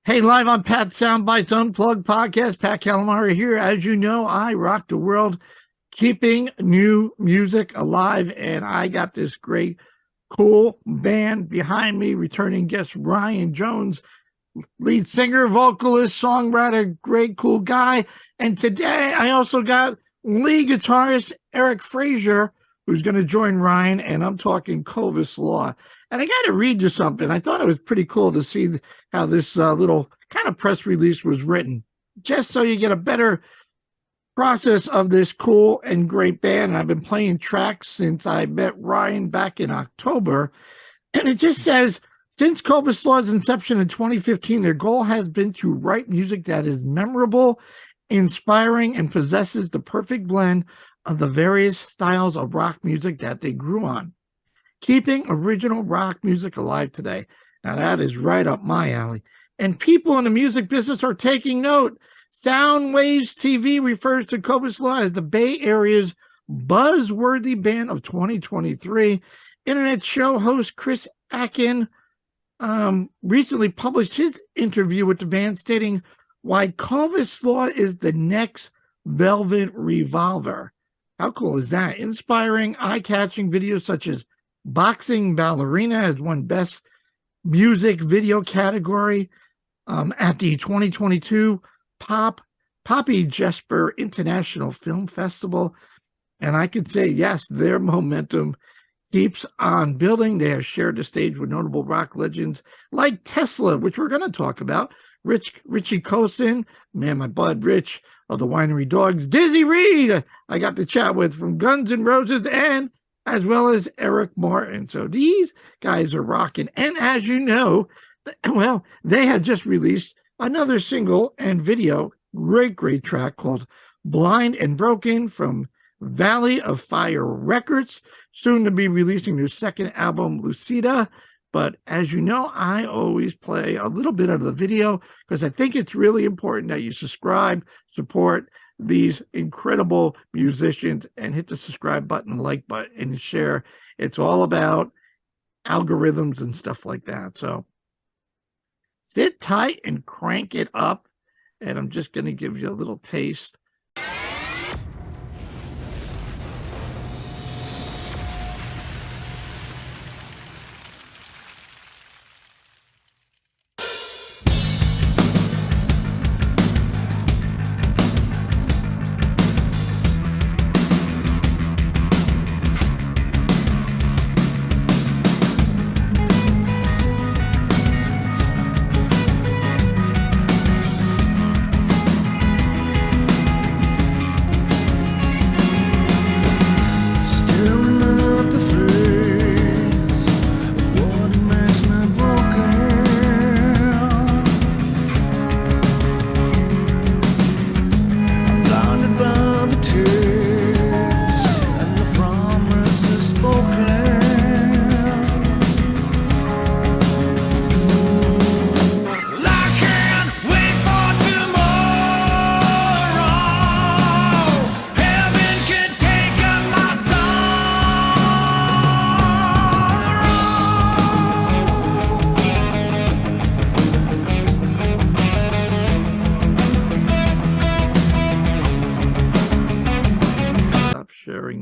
Hey, live on Pat Soundbytes Unplugged podcast. Pat Calamari here. As you know, I rock the world, keeping new music alive, and I got this great, cool band behind me. Returning guest Ryan Jones, lead singer, vocalist, songwriter, great, cool guy. And today I also got lead guitarist Eric Fraser, who's going to join Ryan, and I'm talking Corvus Lore. And I got to read you something. I thought it was pretty cool to see how this little kind of press release was written, just so you get a better process of this cool and great band. And I've been playing tracks since I met Ryan back in October. And it just says, since Corvus Lore's inception in 2015, their goal has been to write music that is memorable, inspiring, and possesses the perfect blend of the various styles of rock music that they grew on, keeping original rock music alive today. Now that is right up my alley. And people in the music business are taking note. SoundwavesTV refers to Corvus Lore as the Bay Area's buzzworthy band of 2023. Internet show host Chris Akin recently published his interview with the band, stating why Corvus Lore is the next Velvet Revolver. How cool is that? Inspiring, eye-catching videos such as Boxing Ballerina has won Best Music Video category at the 2022 Poppy Jasper International Film Festival. And I could say, yes, their momentum keeps on building. They have shared the stage with notable rock legends like Tesla, which we're going to talk about, Richie Kotzen, man, my bud Rich of the Winery Dogs, Dizzy Reed, I got to chat with from Guns N' Roses, and as well as Eric Martin. So these guys are rocking. And as you know, well, they had just released another single and video, great track called Blind and Broken from Valley of Fire Records, soon to be releasing their second album, Lucida. But as you know, I always play a little bit of the video because I think it's really important that you subscribe, support these incredible musicians, and hit the subscribe button, like button, and share. It's all about algorithms and stuff like that. So sit tight and crank it up. And I'm just going to give you a little taste.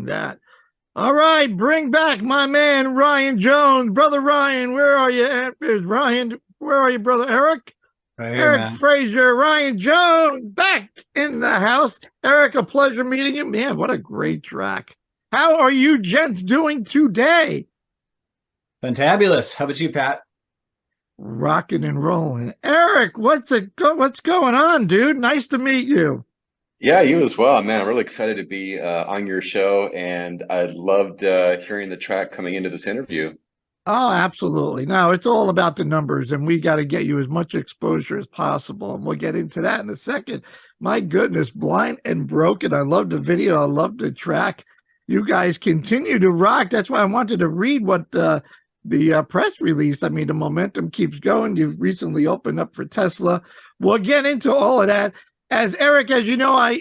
That. All right, bring back my man Ryan Jones. Brother Ryan, where are you? There's Ryan. Where are you, brother Eric? Right here, Eric man. Fraser, Ryan Jones back in the house. Eric, a pleasure meeting you. Man, what a great track. How are you gents doing today? Fantabulous. How about you, Pat? Rocking and rolling. Eric, what's going on, dude? Nice to meet you. Yeah, you as well, man. I'm really excited to be on your show, and I loved hearing the track coming into this interview. Oh, absolutely. No, it's all about the numbers, and we got to get you as much exposure as possible, and we'll get into that in a second. My goodness, Blind and Broken. I love the video. I love the track. You guys continue to rock. That's why I wanted to read what the press release. I mean, the momentum keeps going. You've recently opened up for Tesla. We'll get into all of that. As Eric, as you know, I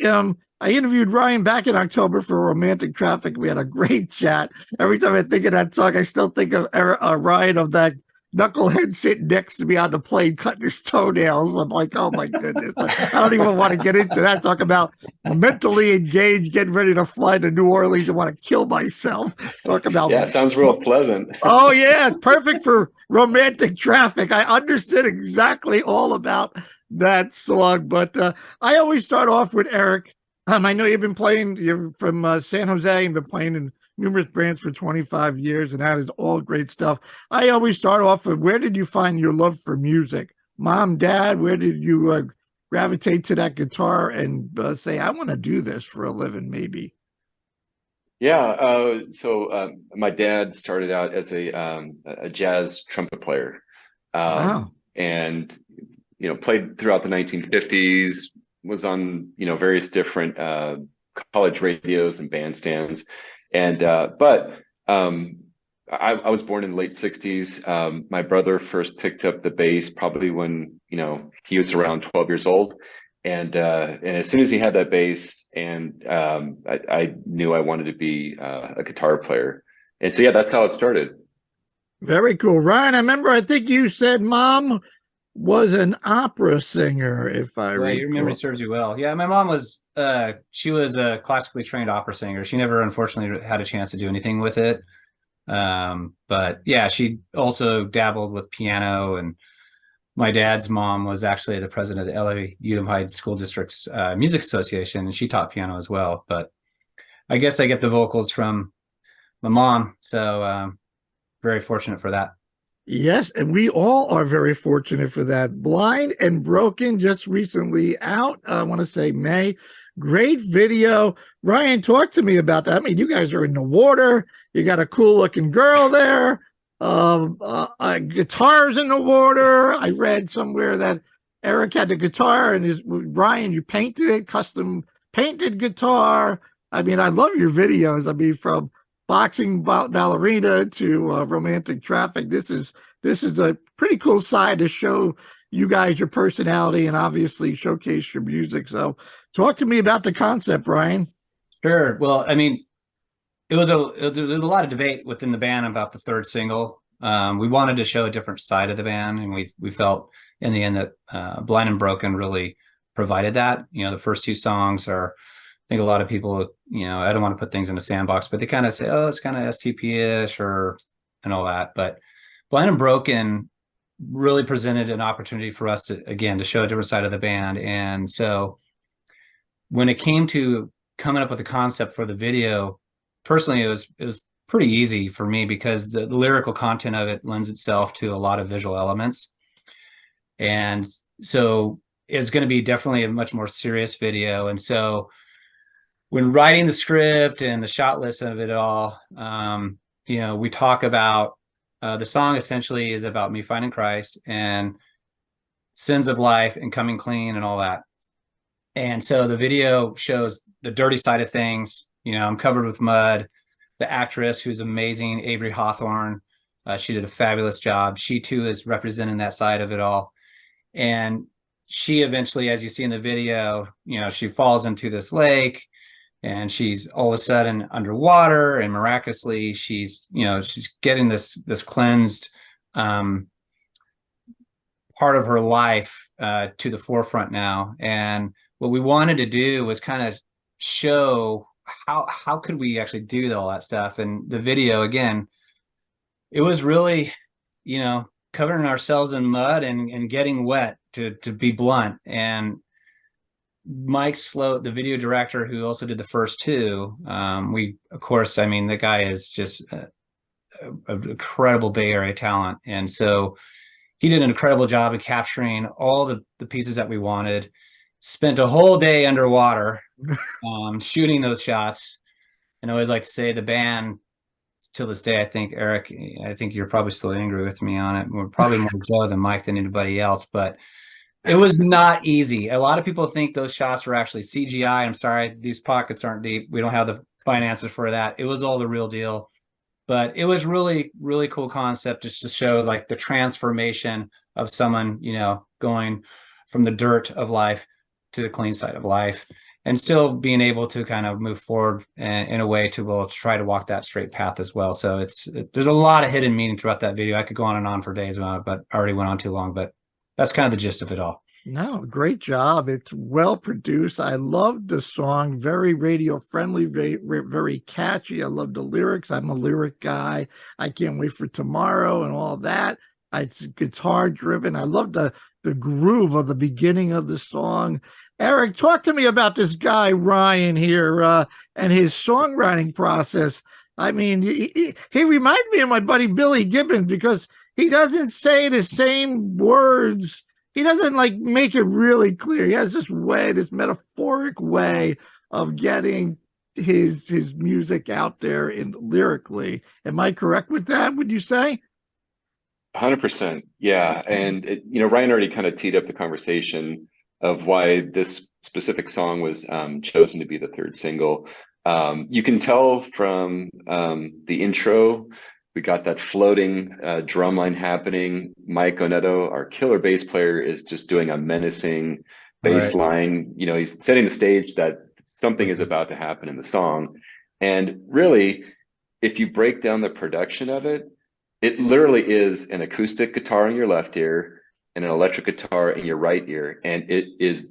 interviewed Ryan back in October for Romantic Traffic. We had a great chat. Every time I think of that song, I still think of Ryan of that knucklehead sitting next to me on the plane cutting his toenails. I'm like, oh my goodness. I don't even want to get into that. Talk about mentally engaged, getting ready to fly to New Orleans and want to kill myself. Talk about Yeah, sounds real pleasant. Oh yeah, perfect for romantic traffic. I understood exactly all about that song, but I always start off with Eric. I know you've been playing. You're from San Jose and been playing in numerous bands for 25 years, and that is all great stuff. I always start off with, where did you find your love for music? Mom, dad, where did you gravitate to that guitar and say, I want to do this for a living, maybe? Yeah, so my dad started out as a jazz trumpet player, Wow. and played throughout the 1950s. Was on various different college radios and bandstands, and but I was born in the late 60s. My brother first picked up the bass probably when he was around 12 years old. And as soon as he had that bass, and I knew I wanted to be a guitar player, and so yeah, that's how it started. Very cool, Ryan. I think you said mom was an opera singer, if I Well, your memory recall. serves you well. Yeah, my mom was. She was a classically trained opera singer. She never, unfortunately, had a chance to do anything with it. But yeah, she also dabbled with piano, and my dad's mom was actually the president of the LA Unified School District's Music Association, and she taught piano as well. But I guess I get the vocals from my mom, so very fortunate for that. Yes, and we all are very fortunate for that. Blind and Broken, just recently out. I want to say May. Great video. Ryan, talk to me about that. I mean, you guys are in the water. You got a cool looking girl there. Guitars in the water. I read somewhere that Eric had the guitar, and Ryan, you painted it, custom painted guitar. I mean, I love your videos. I mean, from boxing ballerina to romantic traffic. This is a pretty cool side to show you guys your personality and obviously showcase your music. So talk to me about the concept, Ryan. Sure. Well, I mean, there was a lot of debate within the band about the third single. We wanted to show a different side of the band, and we felt in the end that Blind and Broken really provided that. The first two songs are, I think a lot of people, I don't want to put things in a sandbox, but they kind of say, oh, it's kind of STP-ish and all that. But Blind and Broken really presented an opportunity for us to show a different side of the band. And so when it came to coming up with a concept for the video, personally, it was pretty easy for me because the lyrical content of it lends itself to a lot of visual elements. And so it's going to be definitely a much more serious video. And so when writing the script and the shot list of it all, we talk about the song essentially is about me finding Christ and sins of life and coming clean and all that. And so the video shows the dirty side of things. I'm covered with mud. The actress, who's amazing, Avery Hawthorne, she did a fabulous job. She too is representing that side of it all. And she eventually, as you see in the video, she falls into this lake, and she's all of a sudden underwater, and miraculously she's getting this cleansed part of her life to the forefront now. And what we wanted to do was kind of show how could we actually do all that stuff. And the video, again, it was really covering ourselves in mud and getting wet, to be blunt. And Mike Sloat, the video director who also did the first two, the guy is just an incredible Bay Area talent. And so he did an incredible job of capturing all the pieces that we wanted, spent a whole day underwater shooting those shots. And I always like to say the band, till this day, I think, Eric, I think you're probably still angry with me on it. We're probably more Joe than Mike than anybody else, but it was not easy. A lot of people think those shots were actually CGI. I'm sorry, these pockets aren't deep. We don't have the finances for that. It was all the real deal. But it was really, really cool concept just to show like the transformation of someone, going from the dirt of life to the clean side of life. and still being able to kind of move forward in a way to will try to walk that straight path as well. So there's a lot of hidden meaning throughout that video. I could go on and on for days about it, but I already went on too long, but that's kind of the gist of it all. No, great job. It's well produced. I love the song, very radio friendly, very catchy. I love the lyrics. I'm a lyric guy. I can't wait for tomorrow and all that. It's guitar driven. I love the groove of the beginning of the song. Eric, talk to me about this guy, Ryan, here, and his songwriting process. I mean, he reminds me of my buddy Billy Gibbons because he doesn't say the same words. He doesn't like make it really clear. He has this way, this metaphoric way of getting his music out there in lyrically. Am I correct with that? Would you say? 100%. Yeah. And Ryan already kind of teed up the conversation of why this specific song was chosen to be the third single. You can tell from the intro, we got that floating drum line happening. Mike Onetto, our killer bass player, is just doing a menacing bass line. He's setting the stage that something is about to happen in the song. And really, if you break down the production of it, it literally is an acoustic guitar in your left ear and an electric guitar in your right ear. And it is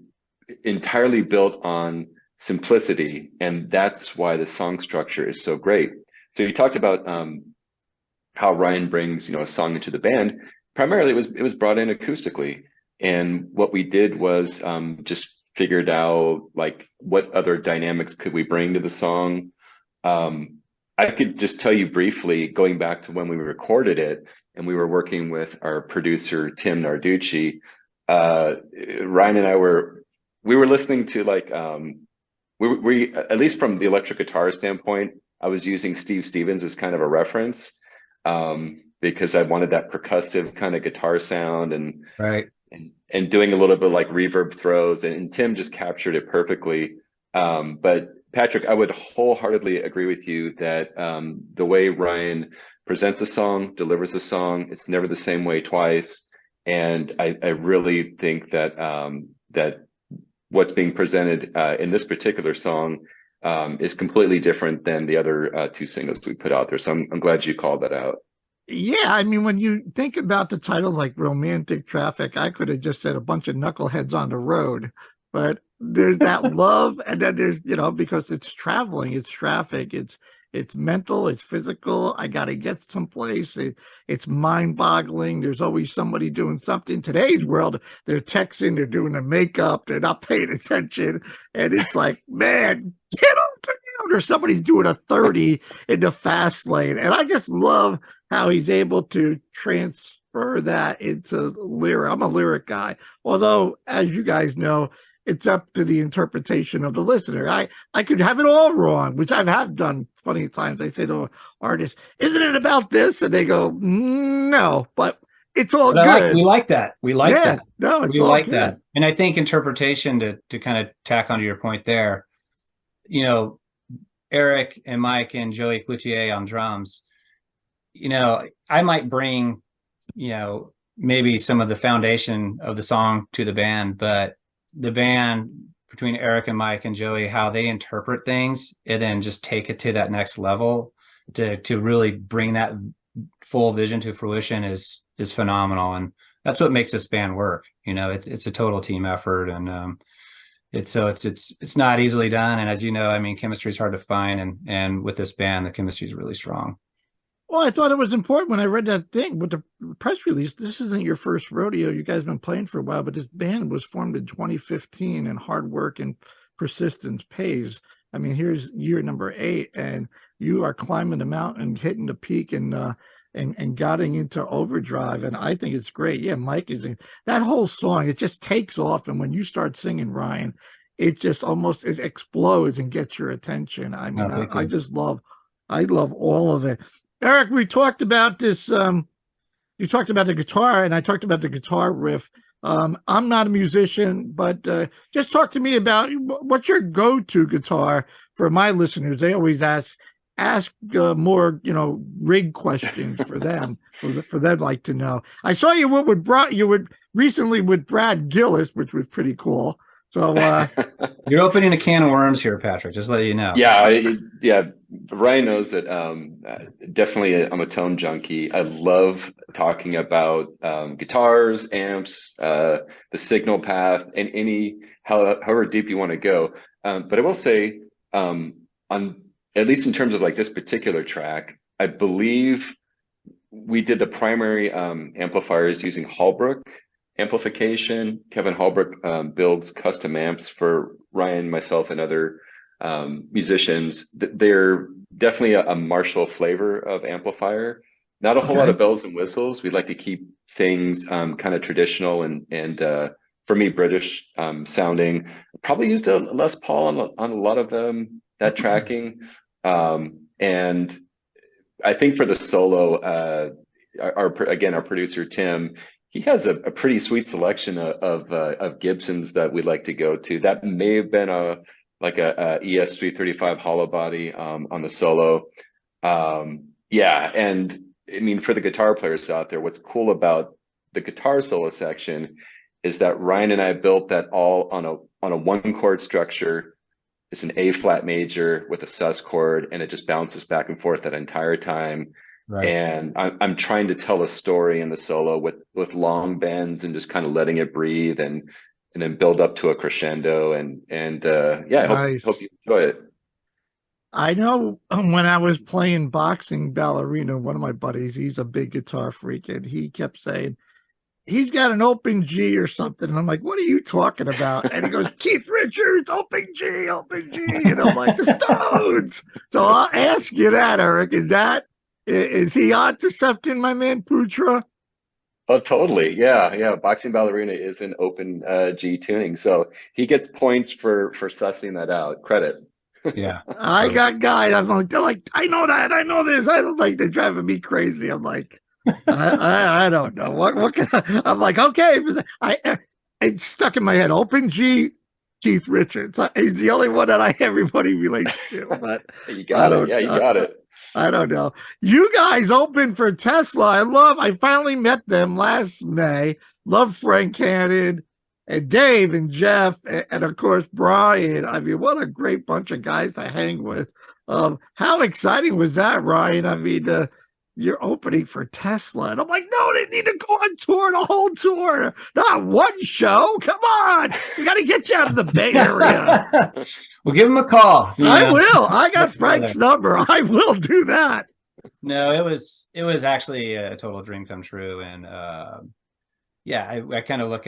entirely built on simplicity. And that's why the song structure is so great. So you talked about how Ryan brings, a song into the band. Primarily, it was brought in acoustically. And what we did was just figured out like what other dynamics could we bring to the song. I could just tell you briefly, going back to when we recorded it and we were working with our producer, Tim Narducci, Ryan and I were listening to like, we at least from the electric guitar standpoint, I was using Steve Stevens as kind of a reference because I wanted that percussive kind of guitar sound and doing a little bit like reverb throws, and Tim just captured it perfectly. But Patrick, I would wholeheartedly agree with you that the way Ryan presents a song, delivers a song, it's never the same way twice. And I really think that that what's being presented in this particular song is completely different than the other two singles we put out there. So I'm glad you called that out. Yeah, I mean, when you think about the title like Romantic Traffic, I could have just said a bunch of knuckleheads on the road. But there's that love, and then there's, because it's traveling, it's traffic, it's mental, it's physical. I got to get someplace. It's mind-boggling. There's always somebody doing something. Today's world, they're texting, they're doing their makeup, they're not paying attention. And it's like, man, get on the road, or somebody's doing a 30 in the fast lane. And I just love how he's able to transfer that into lyric. I'm a lyric guy. Although, as you guys know, it's up to the interpretation of the listener. I could have it all wrong, which I have done funny times. I say to artists, isn't it about this? And they go, no, but it's all good. We like that. We like that. No, it's we all like good. that. And I think interpretation, to kind of tack onto your point there, Eric and Mike and Joey Cloutier on drums, I might bring, maybe some of the foundation of the song to the band, but the band between Eric and Mike and Joey, how they interpret things and then just take it to that next level to really bring that full vision to fruition is phenomenal. And that's what makes this band work. It's a total team effort, and it's not easily done. And as you know, I mean, chemistry is hard to find, and with this band, the chemistry is really strong. Well, I thought it was important when I read that thing with the press release. This isn't your first rodeo. You guys have been playing for a while, but this band was formed in 2015, and hard work and persistence pays. I mean, here's year number 8, and you are climbing the mountain, hitting the peak, and getting into overdrive. And I think it's great. Yeah, Mike is in that whole song. It just takes off, and when you start singing, Ryan, it just almost it explodes and gets your attention. I mean, I love all of it. Eric, we talked about this. You talked about the guitar, and I talked about the guitar riff. I'm not a musician, but just talk to me about what's your go-to guitar for my listeners. They always ask more, rig questions for them, for them like to know. I saw you recently with Brad Gillis, which was pretty cool. So You're opening a can of worms here, Patrick. Just let you know. Yeah, Ryan knows that. Definitely, I'm a tone junkie. I love talking about guitars, amps, the signal path, and however deep you want to go. But I will say, on at least in terms of like this particular track, I believe we did the primary amplifiers using Hallbrook amplification. Kevin Hallbrook builds custom amps for Ryan, myself, and other musicians. They're definitely a Marshall flavor of amplifier. Not a whole lot of bells and whistles. We like to keep things kind of traditional and for me, British sounding. Probably used a Les Paul on a lot of that tracking. And I think for the solo, our producer Tim, he has a pretty sweet selection of Gibsons that we like to go to. That may have been a ES335 hollow body on the solo. Yeah, and I mean, for the guitar players out there, what's cool about the guitar solo section is that Ryan and I built that all on a one chord structure. It's an A flat major with a sus chord, and it just bounces back and forth that entire time. Right. And I'm trying to tell a story in the solo with long bends and just kind of letting it breathe and then build up to a crescendo and yeah, I hope you enjoy it. I know when I was playing boxing Ballerina, one of my buddies, he's a big guitar freak, and he kept saying he's got an open G or something. And I'm like, what are you talking about? And he goes, Keith Richards, open G, open G. And I'm like, the Stones. So I'll ask you that, Eric. Is he onto something, my man Putra? Oh, totally. Yeah. Boxing Ballerina is an open G tuning. So he gets points for sussing that out. Credit. Yeah. I got guys. They're like, I know that. I know this. I don't like, they're driving me crazy. I'm like, I don't know. What can I'm like, okay. It's stuck in my head. Open G, Keith Richards. He's the only one that everybody relates to. But you got it. Yeah, you got it. I don't know. You guys opened for Tesla. I finally met them last May. Love Frank Cannon and Dave and Jeff and of course Brian. I mean, what a great bunch of guys to hang with. How exciting was that, Ryan? I mean, you're opening for Tesla. And I'm like, no, they need to go on tour, the whole tour. Not one show. Come on. We got to get you out of the Bay Area. We'll give him a call. I will. I got Frank's number. I will do that. No, it was actually a total dream come true. And yeah, I kind of look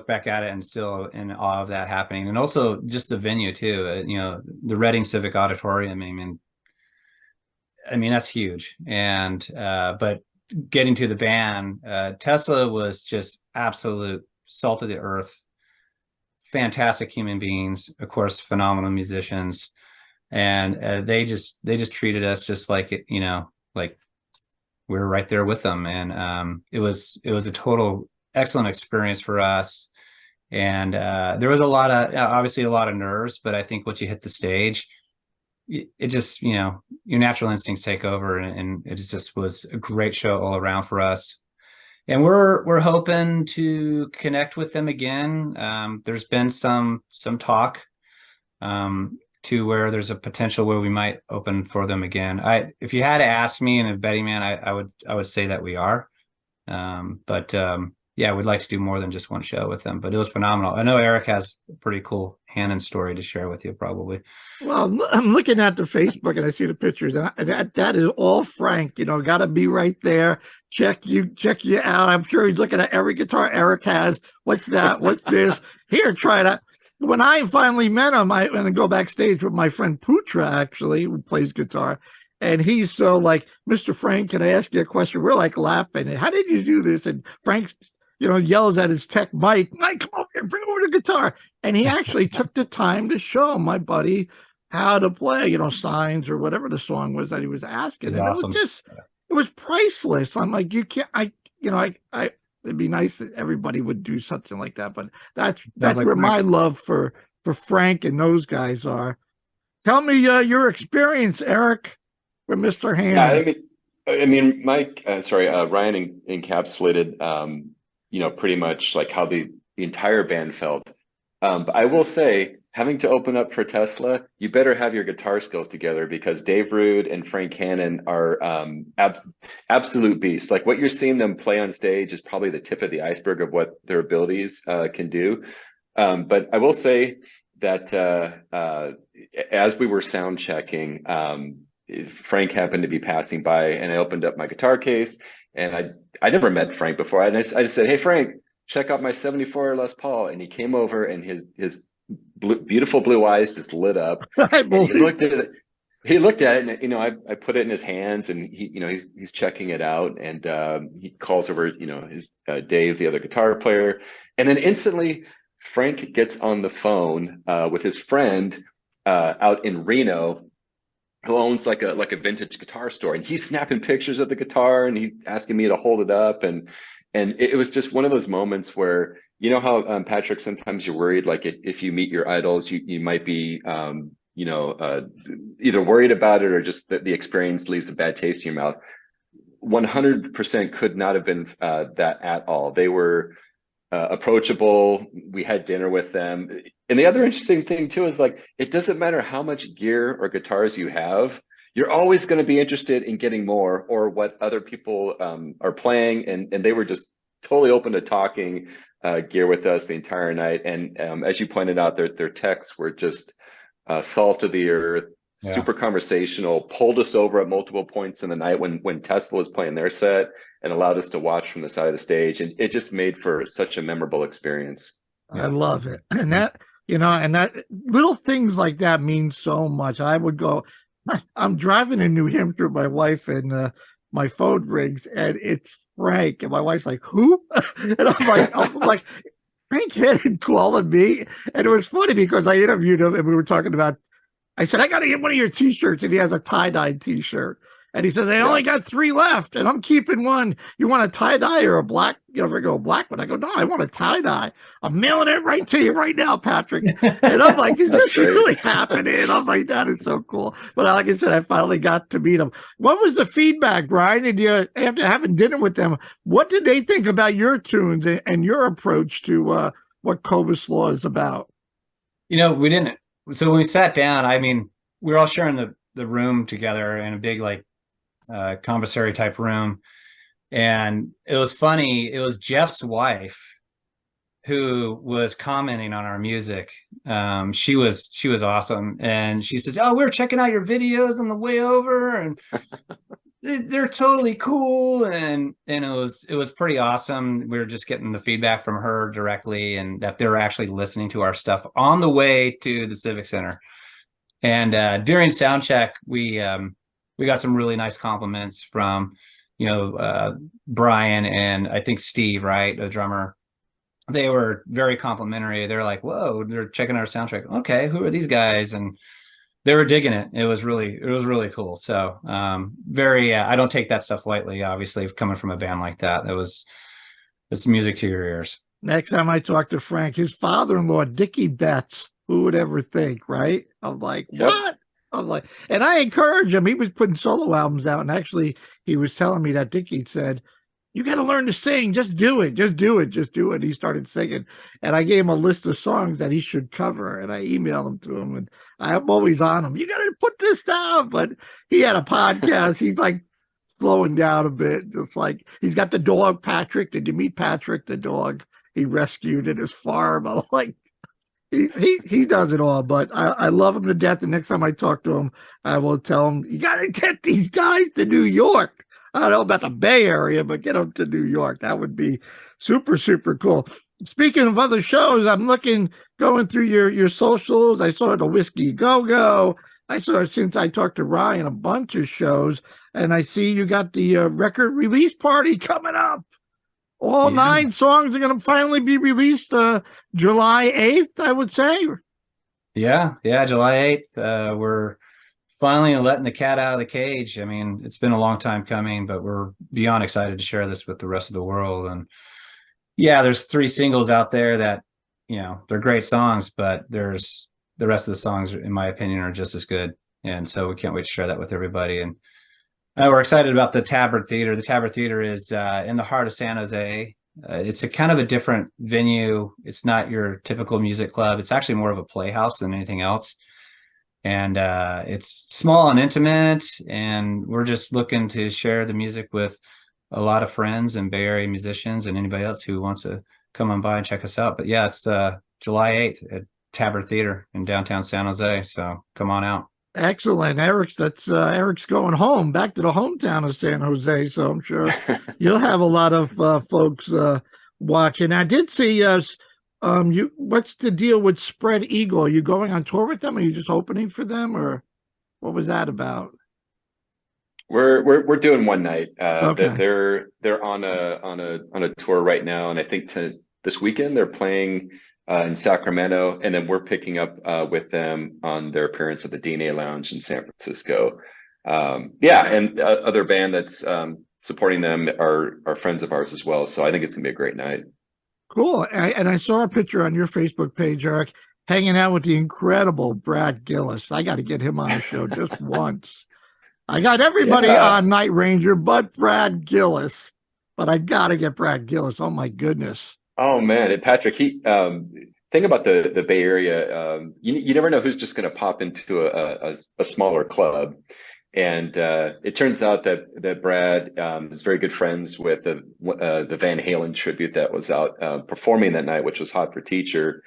back at it and still in awe of that happening. And also just the venue too, the Reading Civic Auditorium. I mean, that's huge. And, but getting to the band, Tesla was just absolute salt of the earth, fantastic human beings, of course, phenomenal musicians. And they just treated us just like it, like we were right there with them. And it was a total excellent experience for us. And there was obviously a lot of nerves, but I think once you hit the stage, it just, your natural instincts take over, and it just was a great show all around for us. And we're hoping to connect with them again. There's been some talk to where there's a potential where we might open for them again. If you had to ask me and a betting man, I would say that we are. But yeah, we'd like to do more than just one show with them, but it was phenomenal. I know Eric has a pretty cool Hannon story to share with you, probably. Well, I'm looking at the Facebook and I see the pictures, and that is all Frank. Got to be right there. Check you out. I'm sure he's looking at every guitar Eric has. What's that? What's this? Here, try that. When I finally met him, I went to go backstage with my friend Putra, actually, who plays guitar. And he's so like, Mr. Frank, can I ask you a question? We're like laughing. How did you do this? And Frank's, yells at his tech Mike, come over here, bring over the guitar. And he actually took the time to show my buddy how to play, Signs or whatever the song was that he was asking. And awesome. It was priceless. I'm like, you can't, it'd be nice that everybody would do something like that. But that's like where my love for Frank and those guys are. Tell me your experience, Eric, with Mr. Hannon. Yeah, I mean, Ryan encapsulated, pretty much like how the entire band felt But I will say, having to open up for Tesla, you better have your guitar skills together, because Dave Rude and Frank Hannon are absolute beasts. Like, what you're seeing them play on stage is probably the tip of the iceberg of what their abilities can do. But I will say that as we were sound checking, Frank happened to be passing by, and I opened up my guitar case, and I never met Frank before. And I just said, "Hey, Frank, check out my 74 Les Paul." And he came over, and his beautiful blue eyes just lit up. And he looked at it. He looked at it, and I put it in his hands, and he's checking it out, and he calls over his Dave, the other guitar player, and then instantly Frank gets on the phone with his friend out in Reno, who owns like a vintage guitar store, and he's snapping pictures of the guitar, and he's asking me to hold it up, and it was just one of those moments where, how Patrick, sometimes you're worried, like if you meet your idols, you might be either worried about it, or just that the experience leaves a bad taste in your mouth. 100% could not have been that at all. They were approachable. We had dinner with them. And the other interesting thing too is, like, it doesn't matter how much gear or guitars you have, you're always going to be interested in getting more, or what other people are playing. And they were just totally open to talking gear with us the entire night. And as you pointed out, their texts were just salt of the earth, super conversational, pulled us over at multiple points in the night when Tesla was playing their set, and allowed us to watch from the side of the stage. And it just made for such a memorable experience. I love it. And that, and that little things like that mean so much. I would go, I'm driving in New Hampshire with my wife, and my phone rings, and it's Frank. And my wife's like, "Who?" And I'm like, Frank Hannon calling me. And it was funny because I interviewed him, and we were talking about, I said, "I got to get one of your t-shirts." And he has a tie-dye t-shirt. And he says, "I only got 3 left, and I'm keeping one. You want a tie-dye or a black?" I go, "Black one." I go, "No, I want a tie-dye. I'm mailing it right to you right now, Patrick." And I'm like, "Is this really happening?" I'm like, "That is so cool." But like I said, I finally got to meet him. What was the feedback, Brian? And after having dinner with them, what did they think about your tunes and your approach to what Corvus Lore is about? We didn't. So when we sat down, we were all sharing the room together in a big, like, conversatory type room, and it was funny. It was Jeff's wife who was commenting on our music. She was awesome, and she says, "Oh, we were checking out your videos on the way over, and they're totally cool." And it was pretty awesome. We were just getting the feedback from her directly, and that they're actually listening to our stuff on the way to the Civic Center. And during sound check, we got some really nice compliments from, Brian and I think Steve, right, the drummer. They were very complimentary. They're like, "Whoa, they're checking our soundtrack. Okay, who are these guys?" And they were digging it. It was really cool. So I don't take that stuff lightly, obviously, coming from a band like that. It's music to your ears. Next time I talk to Frank, his father-in-law, Dickie Betts, who would ever think, right? I'm like, what? I'm like, and I encourage him. He was putting solo albums out, and actually he was telling me that Dickie said, "You got to learn to sing. Just do it. Just do it. Just do it." He started singing, and I gave him a list of songs that he should cover, and I emailed them to him, and I'm always on him. "You got to put this down." But he had a podcast. He's like slowing down a bit. Just like, he's got the dog, Patrick. Did you meet Patrick, the dog he rescued at his farm? I'm like, he does it all, but I love him to death. The next time I talk to him, I will tell him, "You got to get these guys to New York." I don't know about the Bay Area, but get them to New York. That would be super, super cool. Speaking of other shows, I'm going through your socials. I saw the Whiskey Go-Go. I saw, since I talked to Ryan, a bunch of shows, and I see you got the record release party coming up. All 9 songs are going to finally be released July 8th, I would say. Yeah, July 8th. We're finally letting the cat out of the cage. It's been a long time coming, but we're beyond excited to share this with the rest of the world. And there's 3 singles out there that, they're great songs, but there's the rest of the songs, in my opinion, are just as good. And so we can't wait to share that with everybody. And we're excited about the Tabard Theater. The Tabard Theater is in the heart of San Jose. It's a kind of a different venue. It's not your typical music club. It's actually more of a playhouse than anything else. And it's small and intimate, and we're just looking to share the music with a lot of friends and Bay Area musicians and anybody else who wants to come on by and check us out. But yeah, it's July 8th at Tabor Theater in downtown San Jose. So come on out. Excellent. Eric's going home, back to the hometown of San Jose. So I'm sure you'll have a lot of folks watching. I did see what's the deal with Spread Eagle? Are you going on tour with them? Are you just opening for them, or what was that about? We're doing one night. Okay. They're on a tour right now, and I think this weekend they're playing in Sacramento, and then we're picking up with them on their appearance at the DNA Lounge in San Francisco. And other band that's supporting them are friends of ours as well. So I think it's gonna be a great night. Cool. And I saw a picture on your Facebook page, Eric, hanging out with the incredible Brad Gillis. I got to get him on the show just once. I got everybody on Night Ranger but Brad Gillis, but I got to get Brad Gillis. Oh my goodness. Oh man, and Patrick, thing about the Bay Area, you never know who's just going to pop into a smaller club, and it turns out that Brad is very good friends with the Van Halen tribute that was out performing that night, which was Hot for Teacher.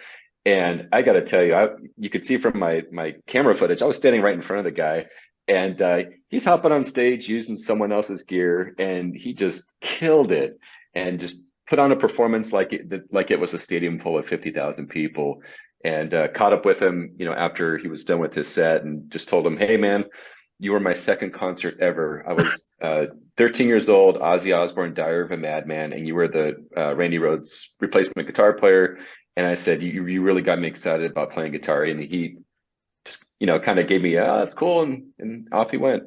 And I got to tell you, you could see from my camera footage, I was standing right in front of the guy, and he's hopping on stage using someone else's gear, and he just killed it and just put on a performance like it was a stadium full of 50,000 people. And caught up with him, after he was done with his set, and just told him, "Hey, man, you were my second concert ever. I was 13 years old, Ozzy Osbourne, Diary of a Madman, and you were the Randy Rhoads replacement guitar player." And I said, you really got me excited about playing guitar. And he just, kind of gave me, "That's cool," and off he went.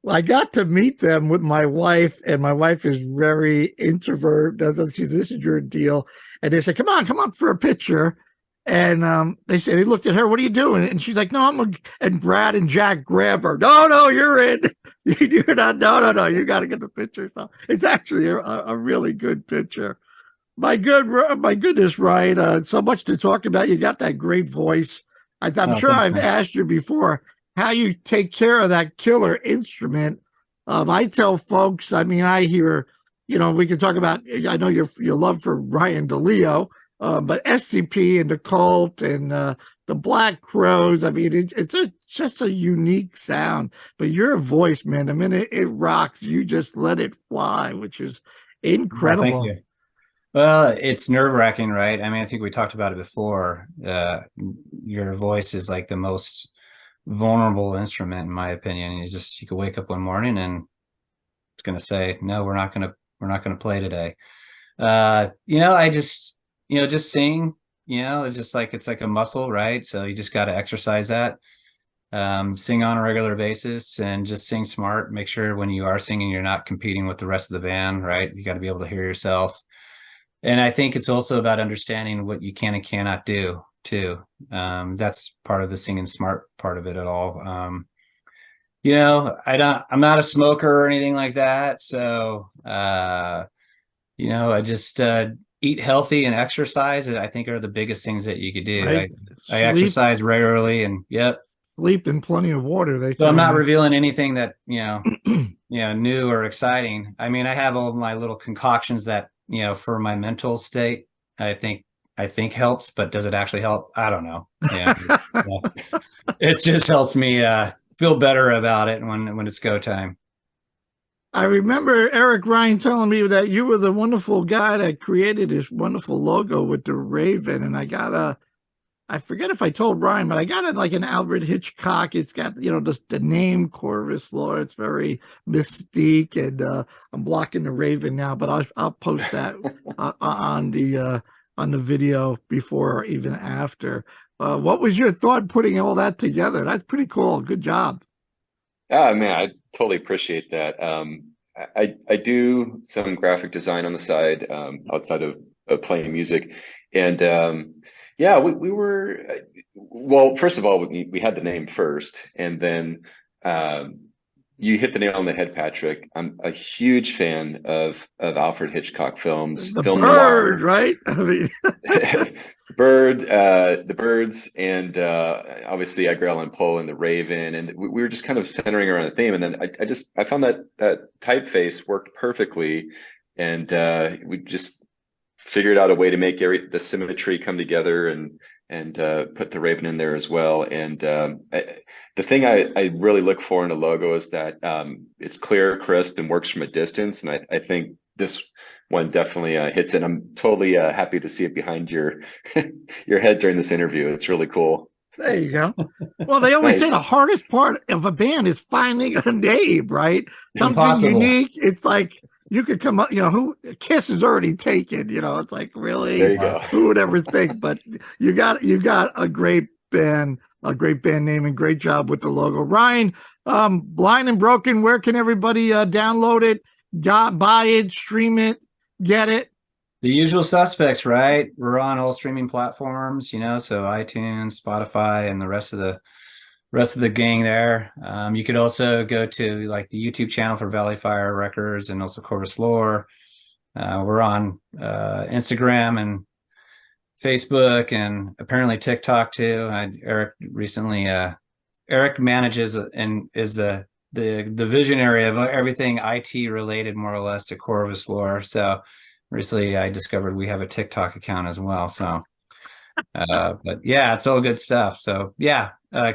Well, I got to meet them with my wife, and my wife is very introvert. This is your deal. And they said, come on for a picture. And they looked at her, "What are you doing?" And she's like, "No, and Brad and Jack grab her. No, you're in. You're not. No, you got to get the picture." So it's actually a really good picture. My goodness, Ryan. So much to talk about. You got that great voice. I'm sure I've asked you before how you take care of that killer instrument. I tell folks, I hear, we can talk about, I know your love for Ryan DeLeo, but SCP and the Cult and the Black Crows, it's just a unique sound. But your voice, man, it rocks. You just let it fly, which is incredible. Well, thank you. Well, it's nerve-wracking, right? I think we talked about it before. Your voice is like the most vulnerable instrument, in my opinion. You could wake up one morning and it's going to say, "No, we're not going to play today." I just sing. It's like a muscle, right? So you just got to exercise that. Sing on a regular basis and just sing smart. Make sure when you are singing, you're not competing with the rest of the band, right? You got to be able to hear yourself. And I think it's also about understanding what you can and cannot do too. That's part of the singing smart part of it at all. I'm not a smoker or anything like that. So, I just eat healthy and exercise, I think, are the biggest things that you could do. Right. I exercise regularly, and sleep and plenty of water. So I'm not revealing anything that, new or exciting. I have all my little concoctions that, for my mental state, I think helps, but does it actually help? I don't know. It just helps me feel better about it when it's go time. I remember Eric Ryan telling me that you were the wonderful guy that created this wonderful logo with the Raven, and I forget if I told Brian, but I got it like an Alfred Hitchcock. It's got, the name Corvus Lore. It's very mystique, and I'm blocking the Raven now, but I'll post that on the video before or even after. What was your thought putting all that together? That's pretty cool. Good job. Oh man, I totally appreciate that. I do some graphic design on the side, outside of playing music, and we were, well, first of all, we had the name first, and then you hit the nail on the head, Patrick. I'm a huge fan of Alfred Hitchcock films, The film Bird, noir. right? I mean, The Birds, and obviously Edgar Allan Poe and The Raven, and we were just kind of centering around a theme. And then I found that typeface worked perfectly, and we just figured out a way to make the symmetry come together, and put The Raven in there as well. And the thing I really look for in a logo is that it's clear, crisp, and works from a distance. And I think this one definitely hits it. I'm totally happy to see it behind your your head during this interview. It's really cool. there you go. Well, they always say the Nice. hardest part of a band is finding a name, right? Something Impossible. unique. It's like you could come up, who Kiss is already taken, it's like There really you go. who would ever think, but you got a great band name, and great job with the logo. Ryan, Blind and Broken, where can everybody download it, buy it, stream it, get it? The usual suspects, right? We're on all streaming platforms, so iTunes, Spotify, and the rest of the gang there. You could also go to like the YouTube channel for Valley Fire Records and also Corvus Lore. We're on Instagram and Facebook and apparently TikTok too. Eric recently, Eric manages and is the visionary of everything IT related, more or less, to Corvus Lore. So recently I discovered we have a TikTok account as well. So, but yeah, it's all good stuff. So yeah,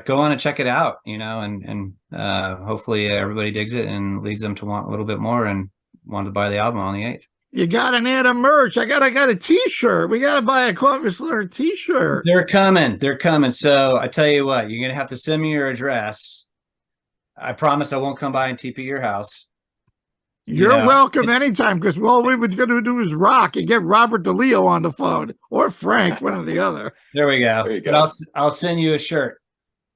go on and check it out, and hopefully everybody digs it and leads them to want a little bit more and want to buy the album on the 8th. You got an ad of merch. I got a t-shirt. We got to buy a Corvus Lore t-shirt. They're coming. So I tell you what, you're going to have to send me your address. I promise I won't come by and TP your house. You're welcome anytime, because all we were going to do is rock and get Robert DeLeo on the phone, or Frank, one or the other. There we go. There you go. But I'll send you a shirt.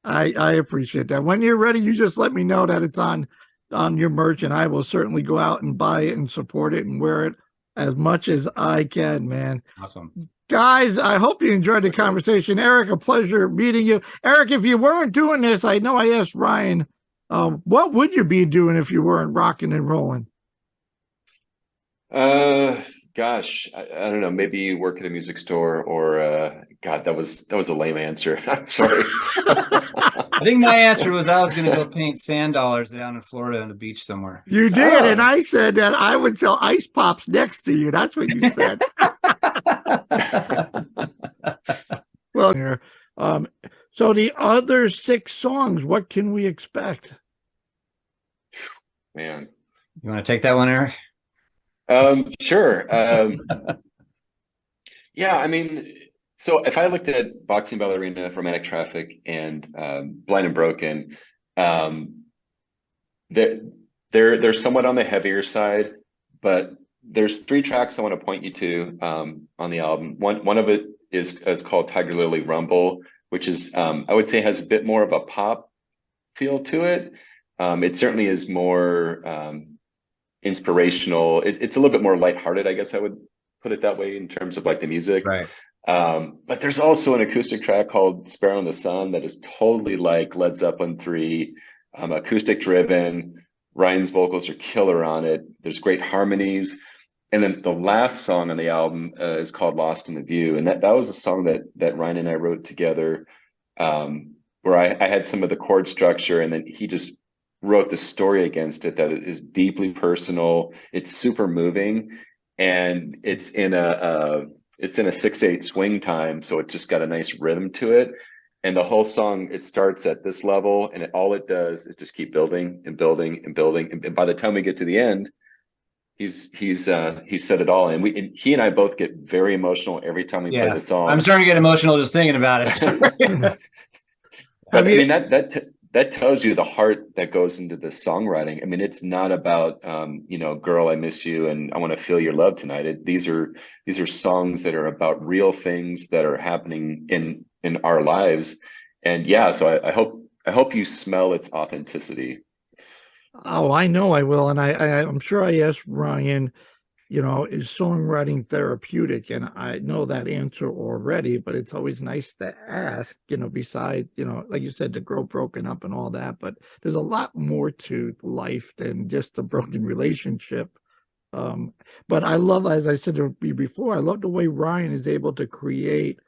I appreciate that. When you're ready, you just let me know that it's on your merch, and I will certainly go out and buy it and support it and wear it as much as I can, man. Awesome. Guys, I hope you enjoyed the conversation. Eric, a pleasure meeting you. Eric, if you weren't doing this, I know I asked Ryan, what would you be doing if you weren't rocking and rolling? Gosh, I don't know. Maybe work at a music store, or God, that was a lame answer. I'm sorry. I think my answer was I was going to go paint sand dollars down in Florida on the beach somewhere. You did, Oh. and I said that I would sell ice pops next to you. That's what you said. Well, here, so the other 6 songs, what can we expect? Man. You want to take that one, Eric? Sure. Yeah, I mean, so if I looked at Boxing Ballerina, Romantic Traffic, and Blind and Broken, they're somewhat on the heavier side, but there's 3 tracks I want to point you to on the album. One of it is called Tiger Lily Rumble, which is I would say has a bit more of a pop feel to it. It certainly is more inspirational. It's a little bit more lighthearted, I guess I would put it that way, in terms of like the music. Right. But there's also an acoustic track called Sparrow in the Sun that is totally like Led Zeppelin 3, acoustic driven. Ryan's vocals are killer on it. There's great harmonies. And then the last song on the album is called Lost in the View. And that was a song that Ryan and I wrote together, where I had some of the chord structure, and then he just wrote the story against it that is deeply personal. It's super moving, and it's in a 6/8 swing time, so it just got a nice rhythm to it. And the whole song, it starts at this level, and all it does is just keep building and building and building. And by the time we get to the end, he's said it all. And he and I both get very emotional every time we play the song. I'm starting to get emotional just thinking about it. But I mean, that tells you the heart that goes into the songwriting. I mean, it's not about, girl, I miss you and I want to feel your love tonight. These are songs that are about real things that are happening in our lives. And yeah, so I hope you smell its authenticity. Oh, I know I will. And I'm sure I asked Ryan, is songwriting therapeutic? And I know that answer already, but it's always nice to ask, besides, like you said, to grow broken up and all that, but there's a lot more to life than just a broken relationship. But I love, as I said to you before, I love the way Ryan is able to create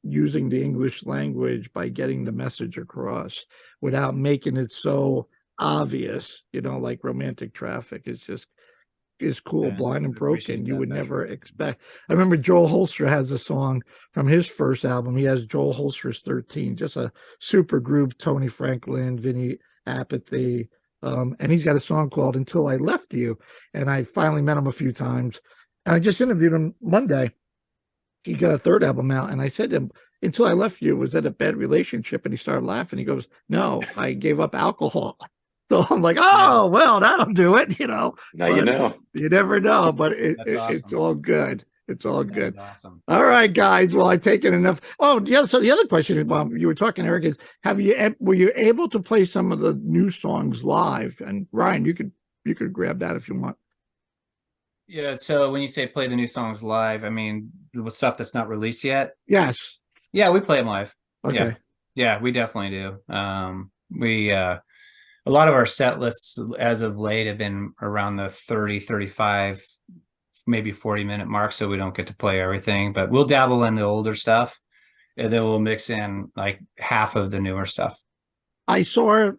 using the English language by getting the message across without making it so obvious, like Romantic Traffic is cool. Yeah, Blind and I appreciate Broken, you that, would Patrick. never expect. I remember Joel Holster has a song from his first album. He has Joel Holster's 13, just a super group, Tony Franklin, Vinny Apathy, and he's got a song called Until I Left You. And I finally met him a few times, and I just interviewed him Monday. He got a third album out, and I said to him, Until I Left You, was that a bad relationship? And he started laughing. He goes, no, I gave up alcohol. So I'm like, oh, well, that'll do it, Now But you know. You never know, but That's awesome. it's all good. It's all That good. is awesome. All right, guys. Well, I taken enough. Oh, yeah. So the other question is, you were talking, Eric, is were you able to play some of the new songs live? And Ryan, you could grab that if you want. Yeah. So when you say play the new songs live, I mean the stuff that's not released yet. Yes. Yeah, we play them live. Okay. Yeah, we definitely do. A lot of our set lists as of late have been around the 30, 35, maybe 40-minute mark, so we don't get to play everything, but we'll dabble in the older stuff, and then we'll mix in like half of the newer stuff. I saw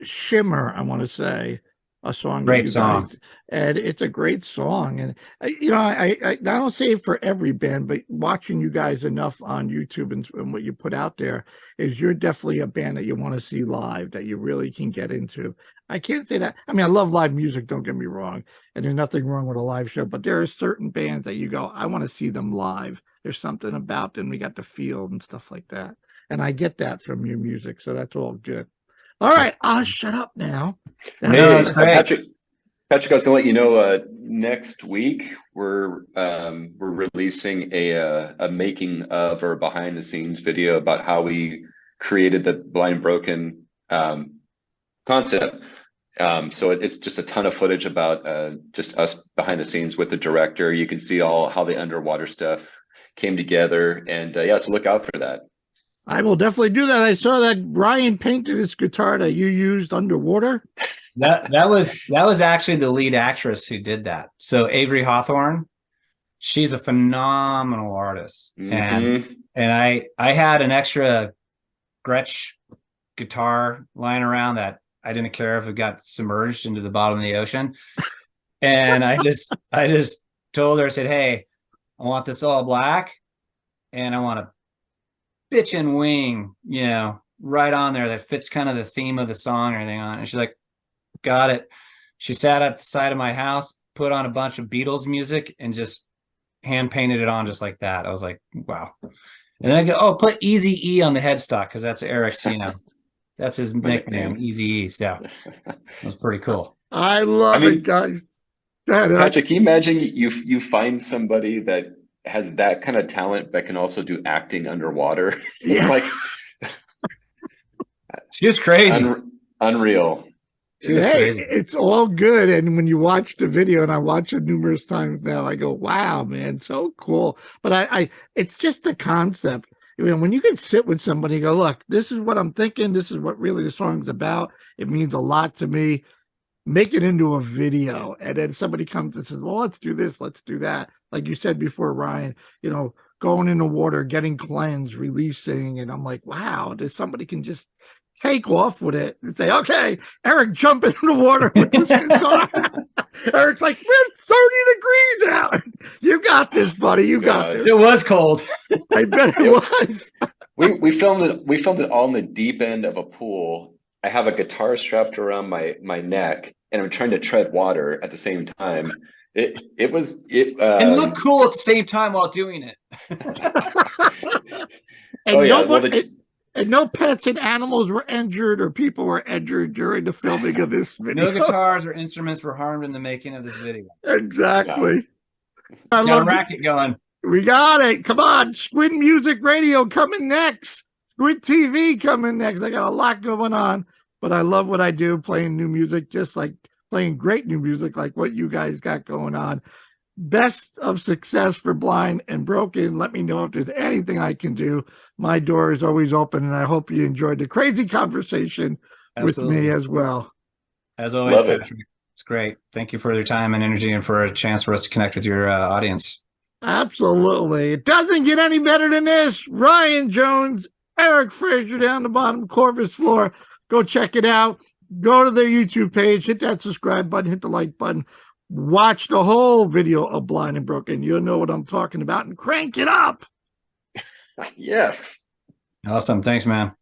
Shimmer, I want to say, a song. Great song. And it's a great song. And, I don't say it for every band, but watching you guys enough on YouTube and what you put out there is you're definitely a band that you want to see live, that you really can get into. I can't say that. I mean, I love live music, don't get me wrong. And there's nothing wrong with a live show, but there are certain bands that you go, I want to see them live. There's something about them. We got the feel and stuff like that. And I get that from your music. So that's all good. All right, I'll shut up now. Hey, Patrick, I was going to let you know. Next week we're releasing a making of or behind the scenes video about how we created the Blind Broken concept. So it's just a ton of footage about just us behind the scenes with the director. You can see all how the underwater stuff came together, and so look out for that. I will definitely do that. I saw that Ryan painted his guitar that you used underwater. That was actually the lead actress who did that. So Avery Hawthorne, she's a phenomenal artist. Mm-hmm. And I had an extra Gretsch guitar lying around that I didn't care if it got submerged into the bottom of the ocean. And I just told her, I said, hey, I want this all black, and I want a bitchin' wing, right on there that fits kind of the theme of the song and everything on it. And she's like, got it. She sat at the side of my house, put on a bunch of Beatles music, and just hand painted it on just like that. I was like, wow. And then I go, put Easy E on the headstock, because that's Eric's, that's his nickname, Easy E. So it was pretty cool. I love it, guys. Go ahead, Patrick, can you imagine you find somebody that has that kind of talent but can also do acting underwater? Yeah. It's like she was crazy. Unreal. She was crazy. It's all good. And when you watch the video, and I watch it numerous times now, I go, wow, man, so cool. But I it's just the concept. When you can sit with somebody and go, look, this is what I'm thinking, this is what really the song's about, it means a lot to me, make it into a video. And then somebody comes and says, well, let's do this, let's do that. Like you said before, Ryan, going in the water, getting cleansed, releasing. And I'm like, wow, somebody can just take off with it and say, okay, Eric, jump in the water with this guitar. Eric's like, it's 30 degrees out. You got this, buddy. You got this. It was cold. I bet it was. We filmed it all in the deep end of a pool. I have a guitar strapped around my neck, and I'm trying to tread water at the same time. It and look cool at the same time while doing it. And no pets and animals were injured, or people were injured during the filming of this video. No guitars or instruments were harmed in the making of this video. Exactly. Yeah. Got a racket going. We got it. Come on. Squid Music Radio coming next. Squid TV coming next. I got a lot going on, but I love what I do, playing new music, just like playing great new music like what you guys got going on. best of success for Blind and Broken. Let me know if there's anything I can do. My door is always open, and I hope you enjoyed the crazy conversation with me as well. As always, Love it. Patrick. It's great. Thank you for your time and energy and for a chance for us to connect with your audience. Absolutely. It doesn't get any better than this. Ryan Jones, Eric Fraser down the bottom, Corvus Lore. Go check it out. Go to their YouTube page, hit that subscribe button, hit the like button. Watch the whole video of Blind and Broken. You'll know what I'm talking about, and crank it up. Yes. Awesome. Thanks, man.